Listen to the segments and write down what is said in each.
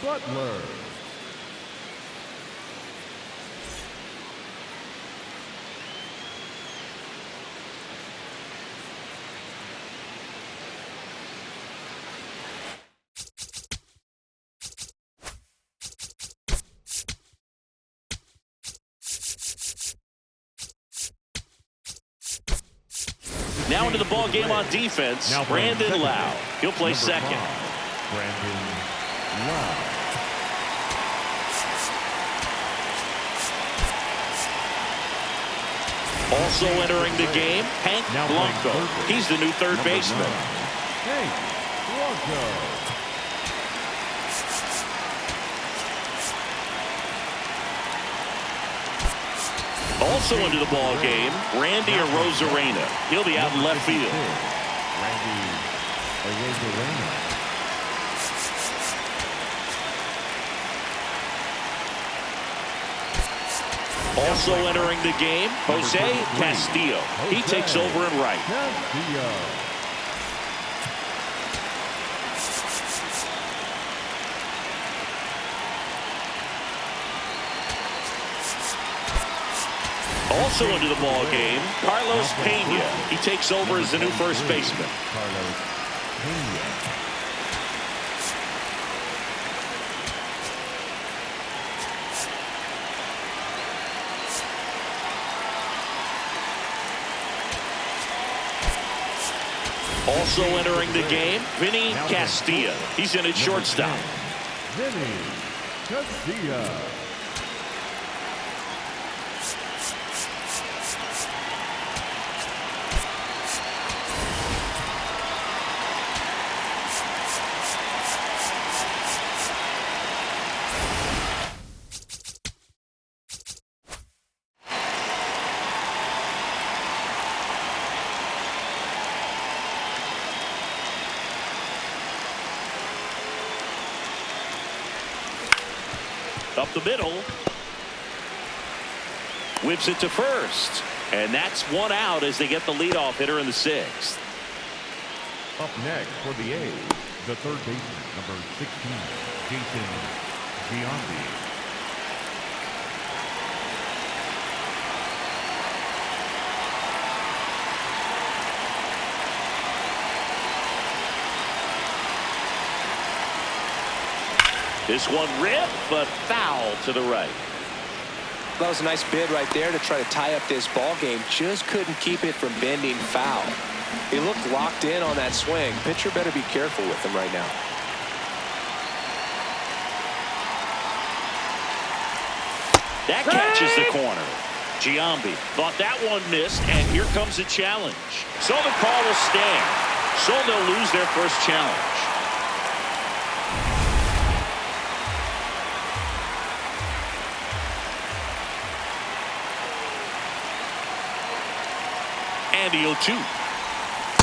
Butler. Now into the ball game on defense, Brandon Lau. He'll play second. Brandon Lau. Also entering the game, Hank Blanco. He's the new third baseman. Hank Blanco. Also into the ball game, Randy Arozarena. He'll be out in left field. Randy Arozarena. Also entering the game, Jose Castillo. He takes over in right. Castillo. Also into the ball game, Carlos Pena. He takes over as the new first baseman. Carlos Pena. Also entering the game, Vinny Castilla. He's in at shortstop. Vinny Castilla. Up the middle. Whips it to first. And that's one out as they get the leadoff hitter in the sixth. Up next for the A's, the third baseman, number 16, Jason Giambi. This one ripped, but foul to the right. That was a nice bid right there to try to tie up this ball game. Just couldn't keep it from bending foul. He looked locked in on that swing. Pitcher better be careful with him right now. That catches the corner. Giambi thought that one missed, and here comes a challenge. So the call will stand. So they'll lose their first challenge. And the 0-2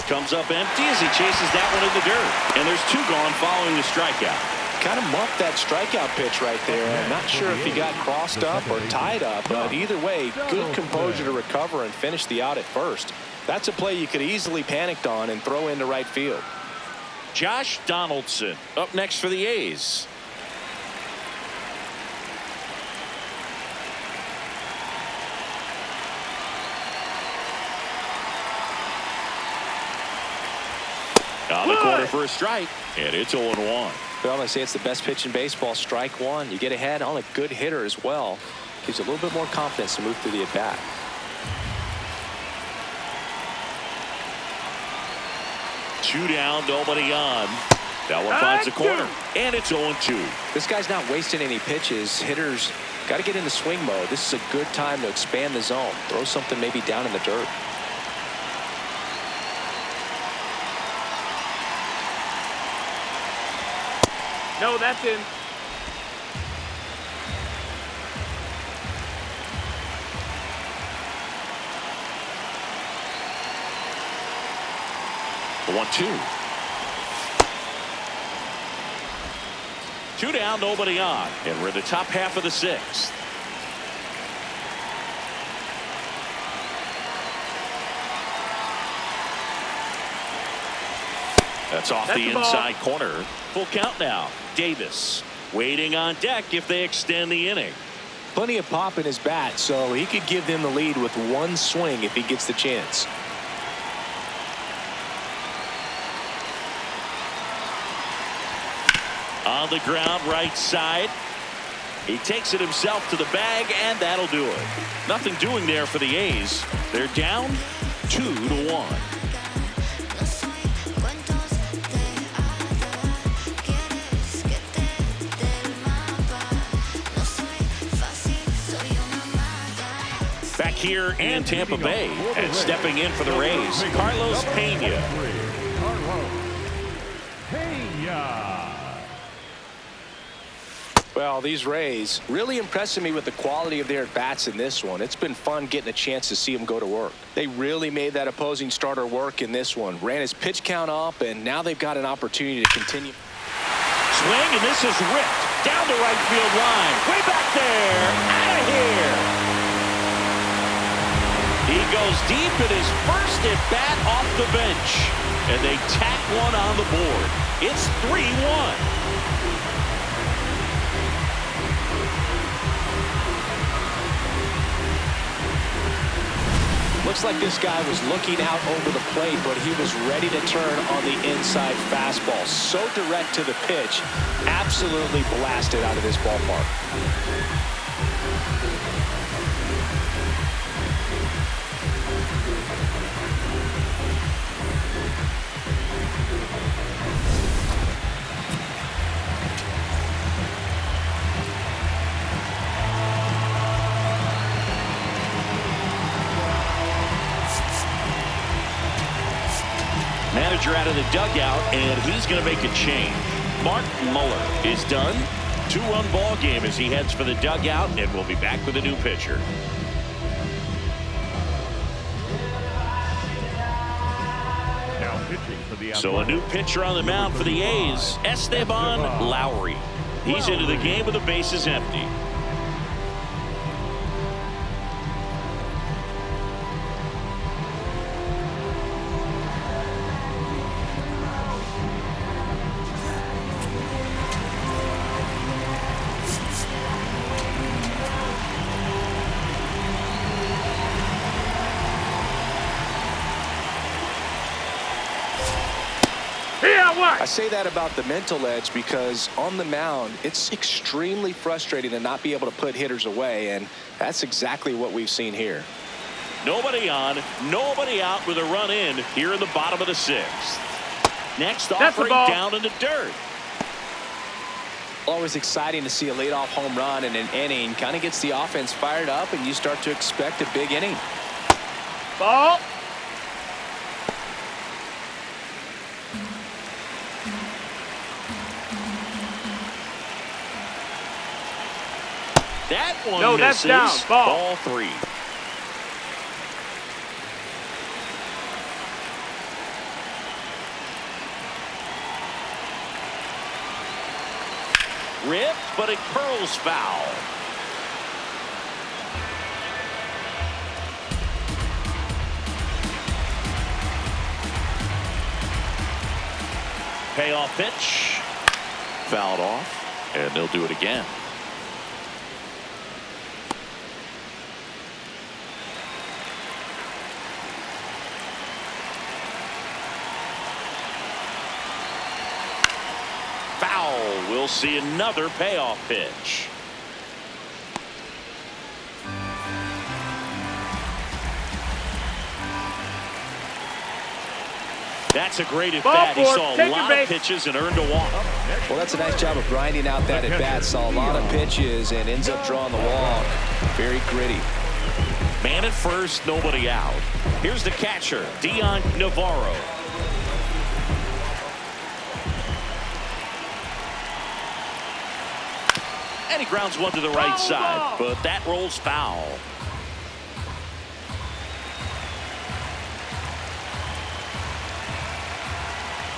comes up empty as he chases that one in the dirt. And there's two gone following the strikeout. Kind of muffed that strikeout pitch right there. I'm not sure if he got crossed up or tied up, but either way, good composure to recover and finish the out at first. That's a play you could easily panicked on and throw into right field. Josh Donaldson up next for the A's. On the corner for a strike, and it's 0-1. Well, I say it's the best pitch in baseball, strike one. You get ahead on a good hitter as well. Gives you a little bit more confidence to move through the at-bat. Two down, nobody on. That one finds the corner, and it's 0-2. This guy's not wasting any pitches. Hitters got to get into swing mode. This is a good time to expand the zone. Throw something maybe down in the dirt. No, that's in. The 1-2. Two down, nobody on, and we're in the top half of the sixth. That's off the inside corner. Full count now. Davis Waiting on deck if they extend the inning. Plenty of pop in his bat, so he could give them the lead with one swing if he gets the chance. On the ground, right side. He takes it himself to the bag, and that'll do it. Nothing doing there for the A's. They're down 2-1. Back here in Tampa Bay, and stepping in for the Rays, Carlos Pena. Well, these Rays really impressing me with the quality of their at-bats in this one. It's been fun getting a chance to see them go to work. They really made that opposing starter work in this one. Ran his pitch count up, and now they've got an opportunity to continue. Swing, and this is ripped down the right field line. Way back there. Out of here. He goes deep in his first at-bat off the bench. And they tack one on the board. It's 3-1. Looks like this guy was looking out over the plate, but he was ready to turn on the inside fastball. So direct to the pitch, absolutely blasted out of this ballpark. Manager out of the dugout, and he's going to make a change. Mark Muller is done. 2-run ball game as he heads for the dugout, and we'll be back with a new pitcher. Now pitching for the So a new pitcher on the mound for the A's, Esteban Lowry. He's into the game with the bases empty. I say that about the mental edge because on the mound, it's extremely frustrating to not be able to put hitters away, and that's exactly what we've seen here. Nobody on, nobody out with a run in here in the bottom of the sixth. Next offering down in the dirt. Always exciting to see a leadoff home run in an inning. Kind of gets the offense fired up, and you start to expect a big inning. Ball. That one No, misses. that's down. Ball. 3. Ripped, but it curls foul. Payoff pitch. Fouled off, and they'll do it again. We'll see another payoff pitch. That's a great at bat. He saw a lot of pitches and earned a walk. Well, that's a nice job of grinding out that at bat. Saw a lot of pitches and ends up drawing the walk. Very gritty. Man at first, nobody out. Here's the catcher, Dion Navarro. And he grounds one to the right side, but that rolls foul.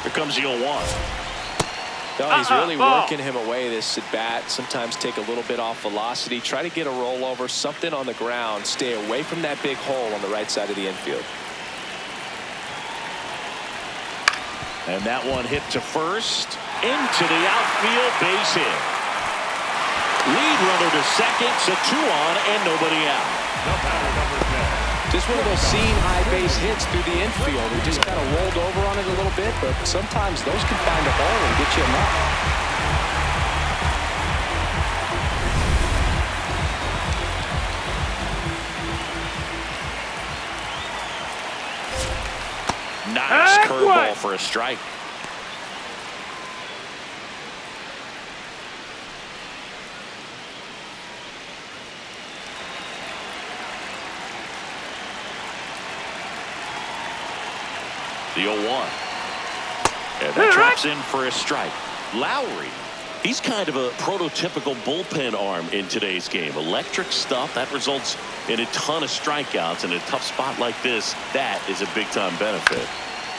Here comes the 0-1. No, he's really working him away this at bat. Sometimes take a little bit off velocity. Try to get a rollover, something on the ground. Stay away from that big hole on the right side of the infield. And that one hit to first. Into the outfield, base hit. Lead runner to second, so 2 on and nobody out. The batter, number 10. Just one of those seam high base hits through the infield. He just kind of rolled over on it a little bit, but sometimes those can find a hole and get you a knock. Nice curveball for a strike. The 0-1. And that drops in for a strike. Lowry, he's kind of a prototypical bullpen arm in today's game. Electric stuff that results in a ton of strikeouts. In a tough spot like this, that is a big-time benefit.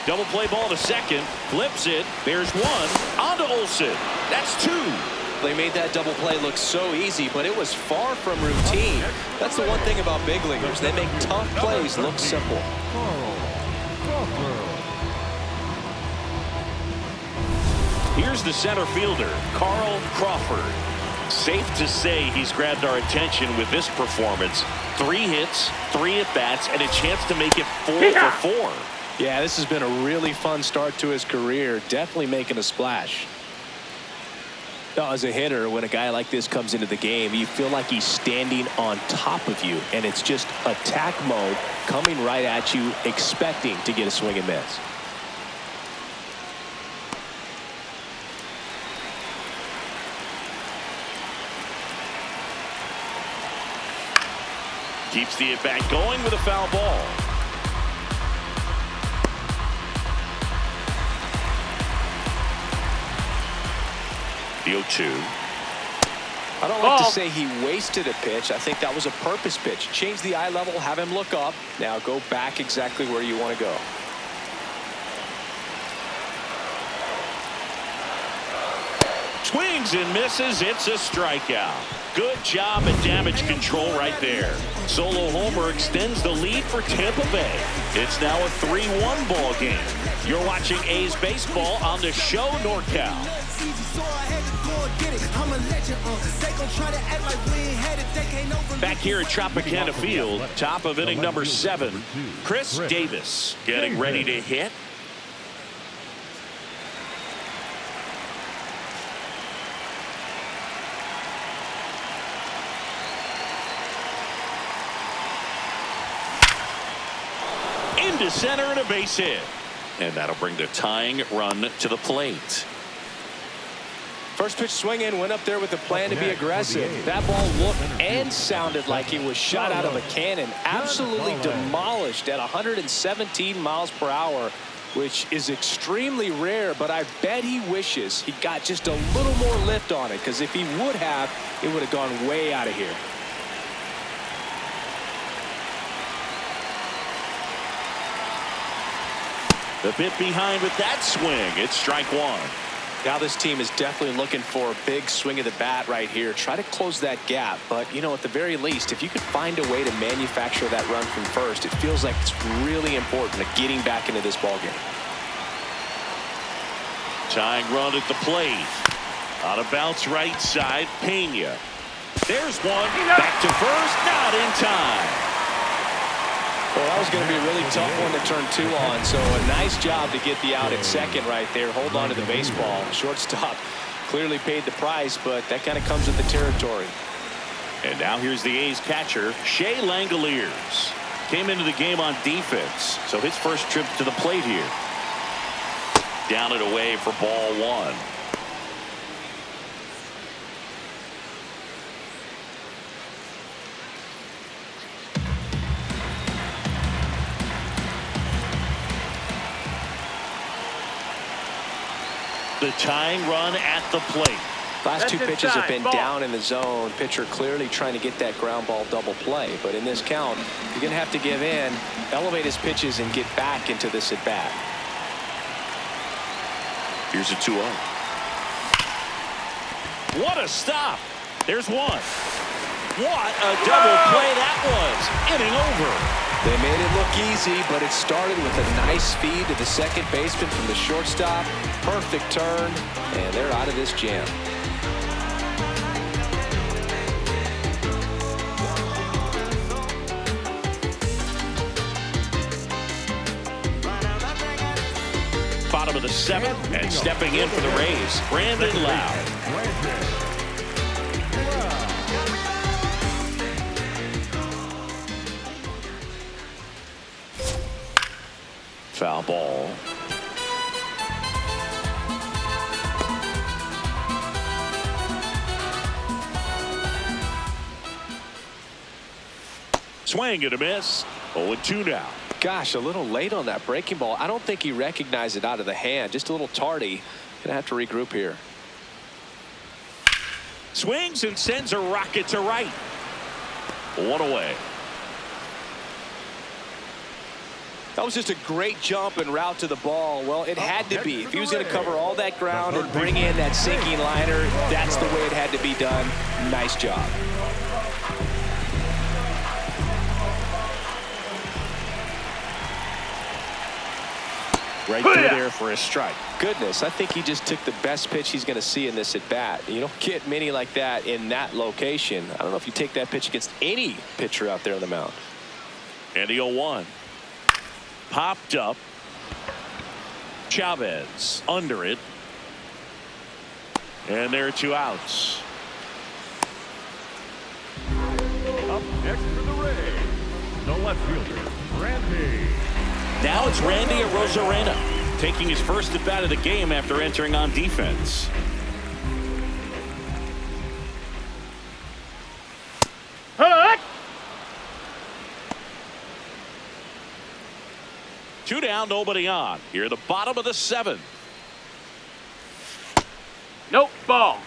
Double play ball to second. Flips it. There's 1. On to Olsen. That's 2. They made that double play look so easy, but it was far from routine. That's the one thing about big leaguers. They make tough plays look simple. Here's the center fielder, Carl Crawford. Safe to say he's grabbed our attention with this performance. 3 hits, 3 at-bats, and a chance to make it 4 for 4. Yeah, this has been a really fun start to his career. Definitely making a splash. Now, as a hitter, when a guy like this comes into the game, you feel like he's standing on top of you, and it's just attack mode coming right at you, expecting to get a swing and miss. Keeps the at-bat going with a foul ball. The 0-2. I don't like to say he wasted a pitch. I think that was a purpose pitch. Change the eye level, have him look up. Now go back exactly where you want to go. Swings and misses. It's a strikeout. Good job at damage control right there. Solo homer extends the lead for Tampa Bay. It's now a 3-1 ball game. You're watching A's baseball on the show NorCal. Back here at Tropicana Field, top of inning number 7. Chris Davis getting ready to hit. Into center and a base hit. And that'll bring the tying run to the plate. First pitch swing in, went up there with a plan to be aggressive. That ball looked and sounded like it was shot out of a cannon. Absolutely demolished at 117 miles per hour, which is extremely rare, but I bet he wishes he got just a little more lift on it, because if he would have, it would have gone way out of here. The bit behind with that swing. It's strike 1. Now this team is definitely looking for a big swing of the bat right here. Try to close that gap. But, you know, at the very least, if you could find a way to manufacture that run from first, it feels like it's really important to getting back into this ballgame. Tying run at the plate. On a bounce right side, Pena. There's one. Back to first. Not in time. Well, that was going to be a really tough one to turn 2 on, so a nice job to get the out at second right there. Hold on to the baseball. Shortstop clearly paid the price, but that kind of comes with the territory. And now here's the A's catcher, Shea Langoliers. Came into the game on defense, so his first trip to the plate here. Down and away for ball 1. The tying run at the plate. Last 2 pitches have been down in the zone. Pitcher clearly trying to get that ground ball double play. But in this count, you're going to have to give in, elevate his pitches, and get back into this at bat. Here's a 2-0. What a stop. There's one. What a double play that was. Inning over. They made it look easy, but it started with a nice feed to the second baseman from the shortstop. Perfect turn, and they're out of this jam. 7th, and stepping in for the Rays, Brandon Lowe. Foul ball. Swing and a miss. 0-2 now. Gosh, a little late on that breaking ball. I don't think he recognized it out of the hand. Just a little tardy. Gonna have to regroup here. Swings and sends a rocket to right. 1 away. That was just a great jump and route to the ball. Well, it had to be. If he was going to cover all that ground and bring in that sinking liner, that's the way it had to be done. Nice job. Right through there for a strike. Goodness, I think he just took the best pitch he's going to see in this at bat. You don't get many like that in that location. I don't know if you take that pitch against any pitcher out there on the mound. And the 0-1. Popped up. Chavez under it. And there are 2 outs. Up next for the Rays, the left fielder, Randy. Now it's Randy Arozarena taking his first at bat of the game after entering on defense. Hut! 2 down, nobody on. Here at the bottom of the 7th. Nope, ball.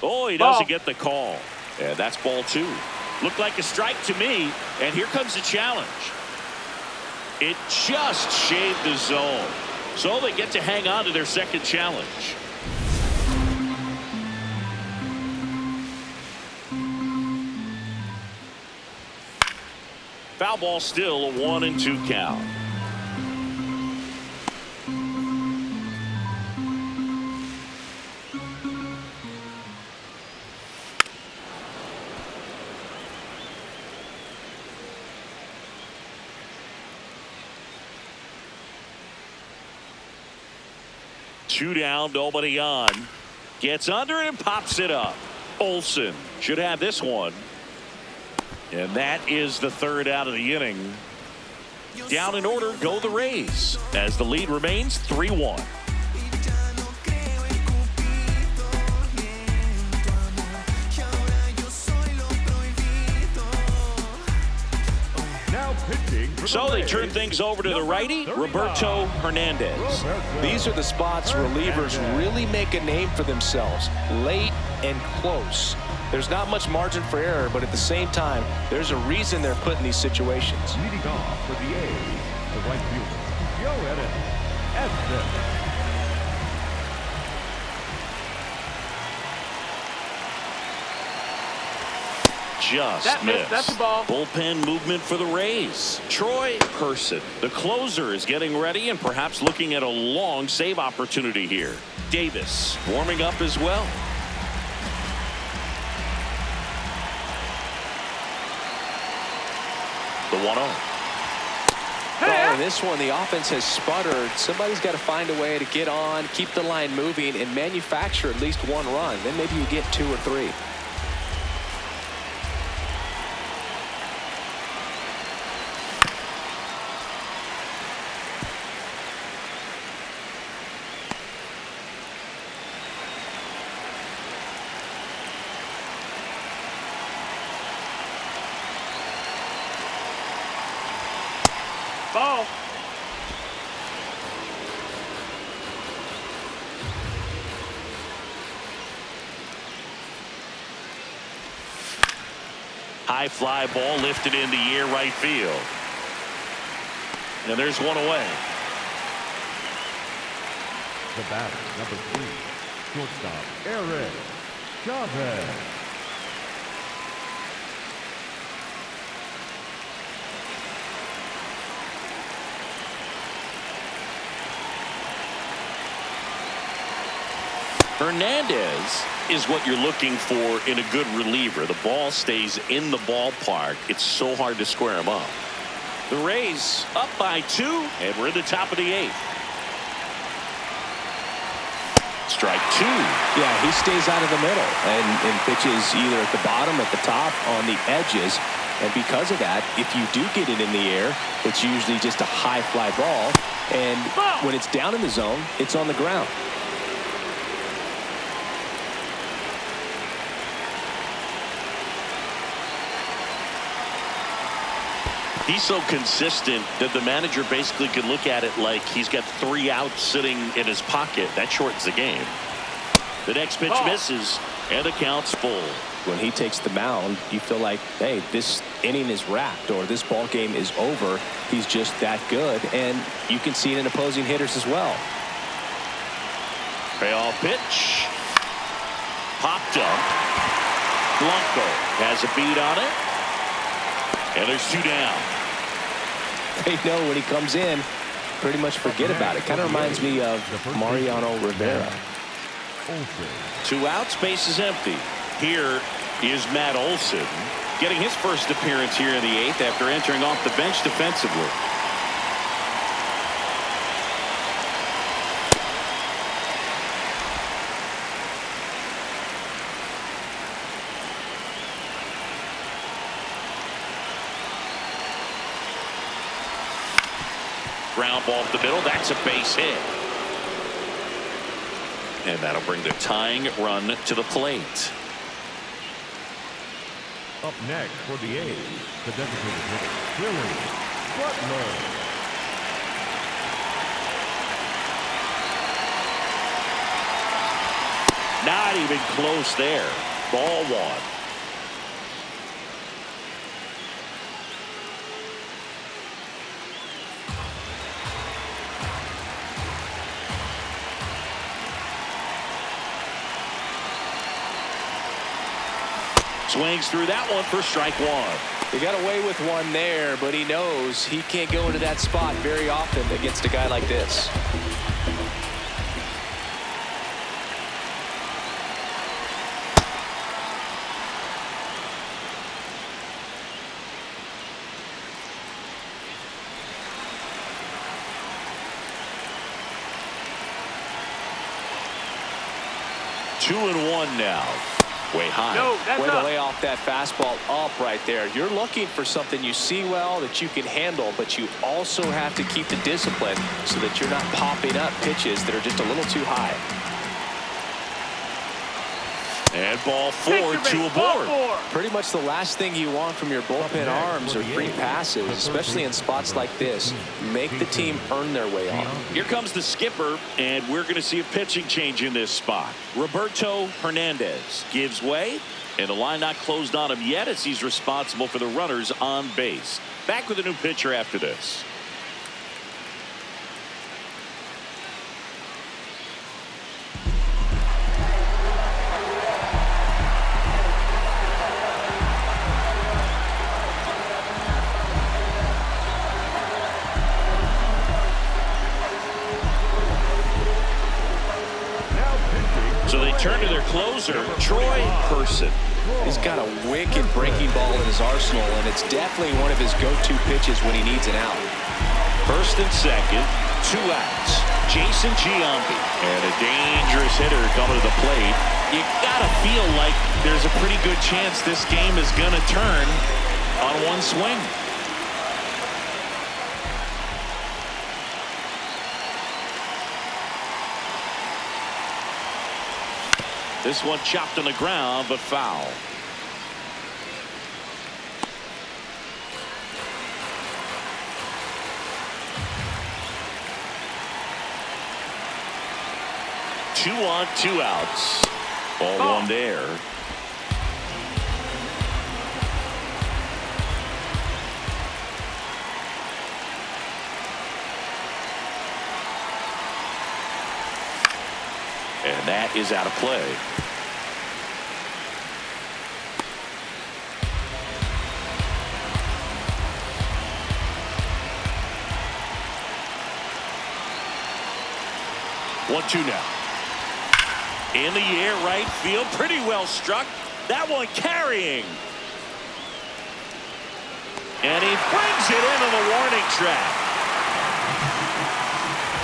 Oh, he doesn't get the call. And that's ball 2. Looked like a strike to me. And here comes the challenge. It just shaved the zone. So they get to hang on to their second challenge. Foul ball, still a 1-2 count. Two down, nobody on. Gets under it and pops it up. Olsen should have this one. And that is the 3rd out of the inning. Down in order go the Rays as the lead remains 3-1. Now pitching for So the they Rays, turn things over to the righty, Roberto Hernandez. These are the spots relievers really make a name for themselves. Late and close. There's not much margin for error, but at the same time, there's a reason they're put in these situations. Leading off for the A's, the right fielder, Joe Edens. Just missed. That's a ball. Bullpen movement for the Rays. Troy Person, the closer, is getting ready and perhaps looking at a long save opportunity here. Davis warming up as well. The 1-0. Oh, and this one, the offense has sputtered. Somebody's got to find a way to get on, keep the line moving, and manufacture at least 1 run. Then maybe you get 2 or 3. Ball. High fly ball lifted in the air right field. And there's 1 away. The batter, number 3, shortstop, Eric Chavez. Hernandez is what you're looking for in a good reliever. The ball stays in the ballpark. It's so hard to square him up. The Rays up by 2, and we're in the top of the 8th. Strike 2. Yeah, he stays out of the middle and pitches either at the bottom, at the top, on the edges. And because of that, if you do get it in the air, it's usually just a high fly ball. And when it's down in the zone, it's on the ground. He's so consistent that the manager basically can look at it like he's got 3 outs sitting in his pocket. That shortens the game. The next pitch misses, and the count's full. When he takes the mound, you feel like, hey, this inning is wrapped or this ball game is over. He's just that good, and you can see it in opposing hitters as well. Payoff pitch. Popped up. Blanco has a beat on it. And there's 2 down. They know when he comes in, pretty much forget about it. Kind of reminds me of Mariano Rivera. 2 outs, base is empty. Here is Matt Olson getting his first appearance here in the 8th after entering off the bench defensively. Ground ball up the middle. That's a base hit. And that'll bring the tying run to the plate. Up next for the A's, the designated hitter, Willie Butler. Not even close there. Ball 1. Swings through that one for strike 1. He got away with one there, but he knows he can't go into that spot very often against a guy like this. Two and 1 now. Way high. No, that's Way to up. lay off that fastball up right there. You're looking for something you see well that you can handle, but you also have to keep the discipline so that you're not popping up pitches that are just a little too high. And ball 4, Picture 2 base, ball aboard. 4. Pretty much the last thing you want from your bullpen arms are free passes, especially in spots like this. Make the team earn their way on. Here comes the skipper, and we're going to see a pitching change in this spot. Roberto Hernandez gives way, and the line not closed on him yet as he's responsible for the runners on base. Back with a new pitcher after this. So they turn to their closer, Troy Person. He's got a wicked breaking ball in his arsenal, and it's definitely one of his go-to pitches when he needs an out. First and second, 2 outs. Jason Giambi, and a dangerous hitter coming to the plate. You gotta feel like there's a pretty good chance this game is gonna turn on one swing. This one chopped on the ground, but foul. Two on, 2 outs. Ball 1 there. And that is out of play. One, 2 now. In the air, right field, pretty well struck. That one carrying. And he brings it into the warning track.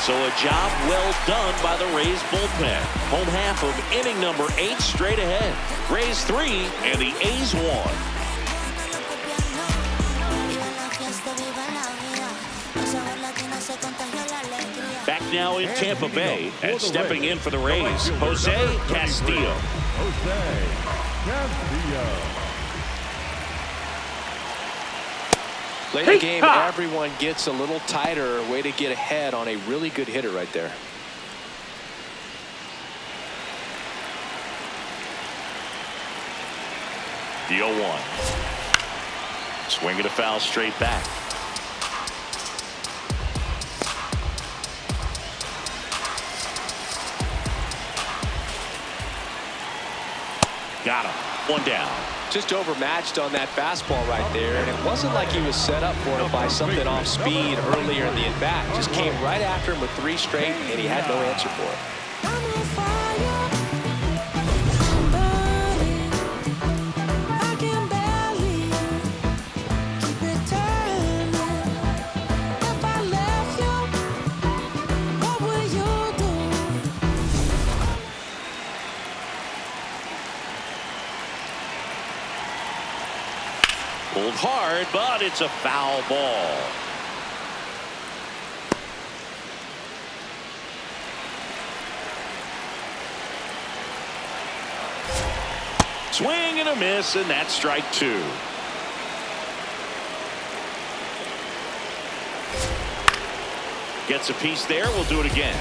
So a job well done by the Rays bullpen. Home half of inning number 8 straight ahead. Rays 3 and the A's 1. Back now in Tampa Bay and stepping in for the Rays, Jose Castillo. Jose Castillo. Late in the game, everyone gets a little tighter. Way to get ahead on a really good hitter right there. The 0-1. Swinging a foul straight back. Got him. One down. Just overmatched on that fastball right there, and it wasn't like he was set up for it by something off speed earlier in the at-bat. Just came right after him with 3 straight, and he had no answer for it. Pulled hard, but it's a foul ball. Swing and a miss, and that's strike 2. Gets a piece there. We'll do it again.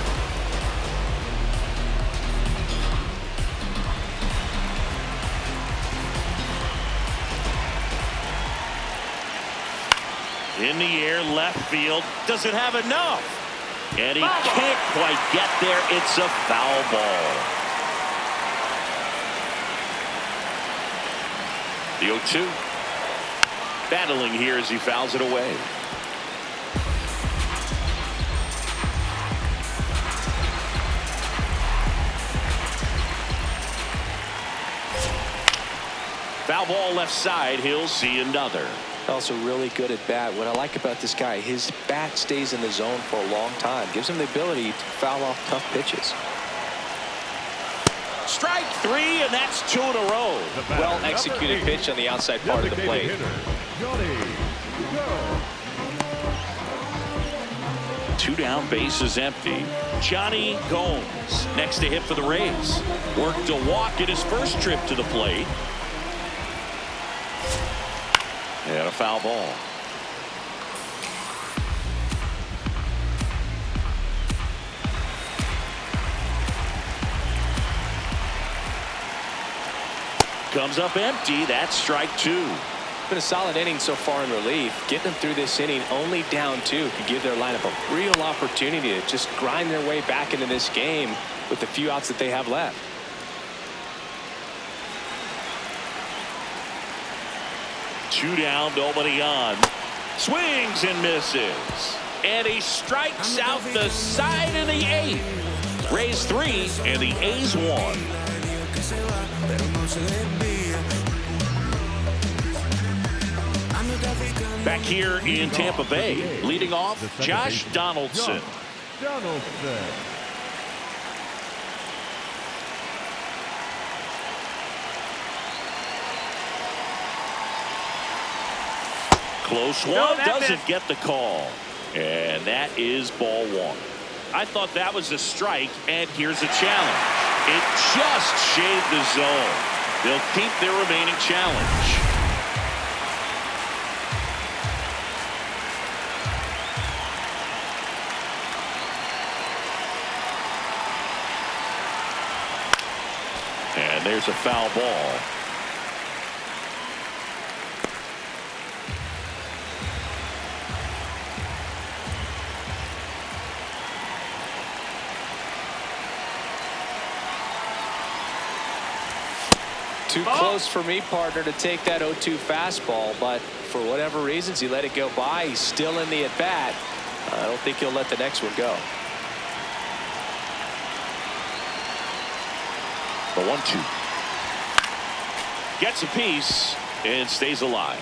In the air, left field. Doesn't have enough. And he can't quite get there. It's a foul ball. The 0-2. Battling here as he fouls it away. Foul ball left side. He'll see another. Also really good at bat. What I like about this guy, his bat stays in the zone for a long time. Gives him the ability to foul off tough pitches. Strike 3, and that's 2 in a row. Well executed pitch on the outside part of the plate. 2 down, bases empty. Johnny Gomes next to hit for the Rays. Worked a walk at his first trip to the plate. And a foul ball. Comes up empty. That's strike 2. Been a solid inning so far in relief. Getting them through this inning only down 2 could give their lineup a real opportunity to just grind their way back into this game with the few outs that they have left. Two down, nobody on. Swings and misses. And he strikes out the side of the 8th. Rays 3 and the A's 1. Back here in Tampa Bay, leading off, Josh Donaldson. Close one, doesn't get the call. And that is ball 1. I thought that was a strike, and here's a challenge. It just shaved the zone. They'll keep their remaining challenge. And there's a foul ball. Too close for me, partner, to take that 0-2 fastball, but for whatever reasons, he let it go by. He's still in the at-bat. I don't think he'll let the next one go. The 1-2. Gets a piece and stays alive.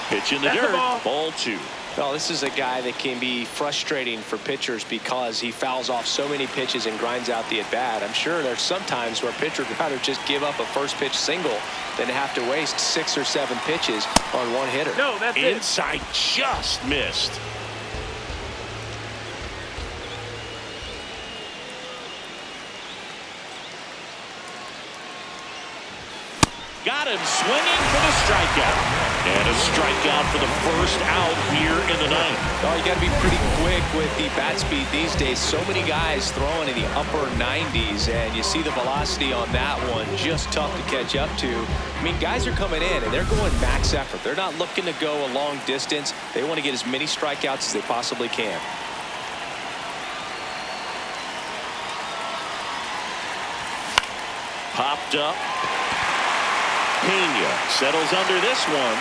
Pitch in the That's dirt. the ball. Ball 2. Well, this is a guy that can be frustrating for pitchers because he fouls off so many pitches and grinds out the at-bat. I'm sure there's some times where a pitcher would rather just give up a first pitch single than have to waste 6 or 7 pitches on one hitter. No, that's it. Inside, just missed. Got him swinging for the strikeout. And a strikeout for the first out here in the ninth. Oh, you got to be pretty quick with the bat speed these days. So many guys throwing in the upper 90s, and you see the velocity on that one just tough to catch up to. I mean, guys are coming in, and they're going max effort. They're not looking to go a long distance. They want to get as many strikeouts as they possibly can. Popped up. Pena settles under this one.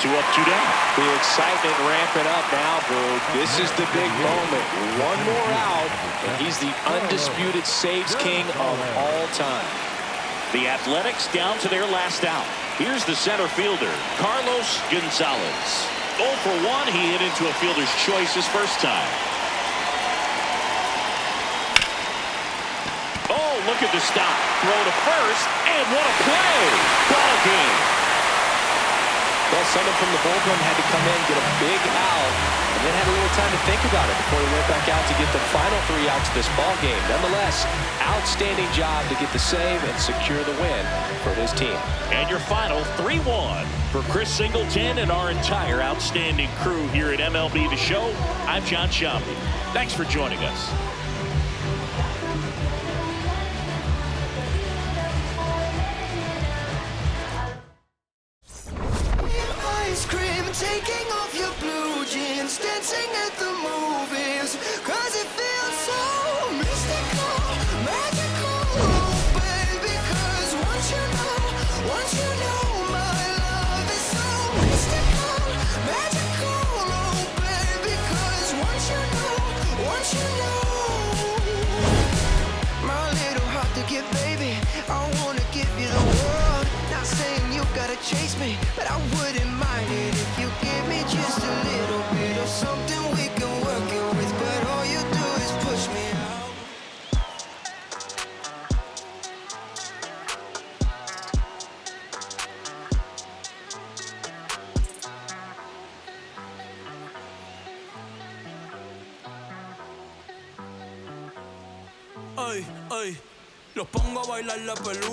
2 up, 2 down. The excitement ramping up now, Boog. This is the big moment. One more out, and he's the undisputed saves king of all time. The Athletics down to their last out. Here's the center fielder, Carlos Gonzalez. 0 for 1. He hit into a fielder's choice his first time. Oh, look at the stop. Throw to first, and what a play. Ball game. Well, someone from the bullpen had to come in, get a big out, and then had a little time to think about it before he went back out to get the final 3 outs of this ball game. Nonetheless, outstanding job to get the save and secure the win for his team. And your final 3-1 for Chris Singleton and our entire outstanding crew here at MLB The Show. I'm John Sciambi. Thanks for joining us. Ice cream, taking off your blue jeans, dancing at the movies, 'cause it feels so mystical, magical, oh baby, 'cause once you know my love is so mystical, magical, oh baby, 'cause once you know my little heart to give, baby, I wanna give you the world, not saying you gotta chase me, but I wouldn't mind it if you give me just a little bit of something we can work it with, but all you do is push me out. Ay, ay, los pongo a bailar la pelúa.